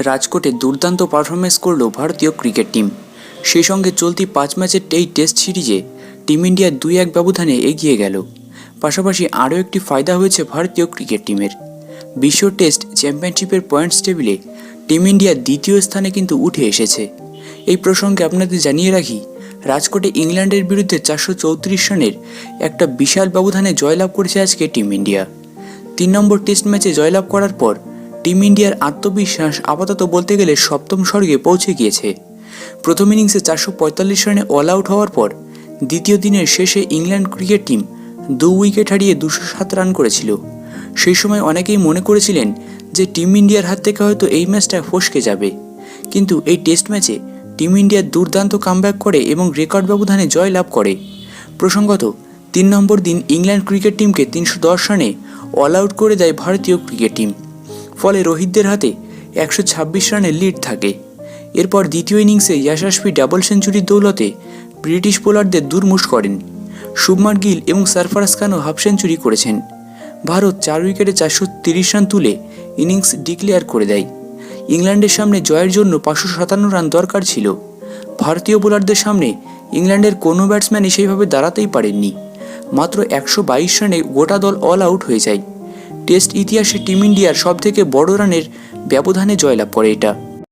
রাজকোটে দুর্দান্ত পারফরমেন্স করল ভারতীয় ক্রিকেট টিম। সেই সঙ্গে চলতি 5 ম্যাচের এই টেস্ট সিরিজে টিম ইন্ডিয়া 2-1 ব্যবধানে এগিয়ে গেল। পাশাপাশি আরও একটি ফায়দা হয়েছে ভারতীয় ক্রিকেট টিমের। বিশ্ব টেস্ট চ্যাম্পিয়নশিপের পয়েন্টস টেবিলে টিম ইন্ডিয়া দ্বিতীয় স্থানে কিন্তু উঠে এসেছে। এই প্রসঙ্গে আপনাদের জানিয়ে রাখি, রাজকোটে ইংল্যান্ডের বিরুদ্ধে 434 রানের একটা বিশাল ব্যবধানে জয়লাভ করেছে আজকে টিম ইন্ডিয়া। 3 নম্বর টেস্ট ম্যাচে জয়লাভ করার পর টিম ইন্ডিয়ার আত্মবিশ্বাস আপাতত বলতে গেলে সপ্তম স্বর্গে পৌঁছে গিয়েছে। প্রথম ইনিংসে 445 রানে অল আউট হওয়ার পর দ্বিতীয় দিনের শেষে ইংল্যান্ড ক্রিকেট টিম 2 উইকেট হারিয়ে 207 রান করেছিল। সেই সময় অনেকেই মনে করেছিলেন যে টিম ইন্ডিয়ার হাত থেকে হয়তো এই ম্যাচটা ফসকে যাবে, কিন্তু এই টেস্ট ম্যাচে টিম ইন্ডিয়া দুর্দান্ত কামব্যাক করে এবং রেকর্ড ব্যবধানে জয় লাভ করে। প্রসঙ্গত, 3 নম্বর দিন ইংল্যান্ড ক্রিকেট টিমকে 310 রানে অল আউট করে দেয় ভারতীয় ক্রিকেট টিম। ফলে রোহিতদের হাতে 126 রানের লিড থাকে। এরপর দ্বিতীয় ইনিংসে ইয়াশাস্বী ডাবল সেঞ্চুরির দৌলতে ব্রিটিশ বোলারদের দুর্মুষ করেন। শুভমান গিল এবং সরফরাজ খানও হাফ সেঞ্চুরি করেছেন। ভারত 4 উইকেটে 430 রান তুলে ইনিংস ডিক্লেয়ার করে দেয়। ইংল্যান্ডের সামনে জয়ের জন্য 557 রান দরকার ছিল। ভারতীয় বোলারদের সামনে ইংল্যান্ডের কোনো ব্যাটসম্যানই সেইভাবে দাঁড়াতেই পারেননি। মাত্র 122 রানে গোটা দল অল আউট হয়ে যায়। টেস্ট ইতিহাসে টিম ইন্ডিয়ার সবথেকে বড় রানের ব্যবধানে জয়লাভ করে এটা।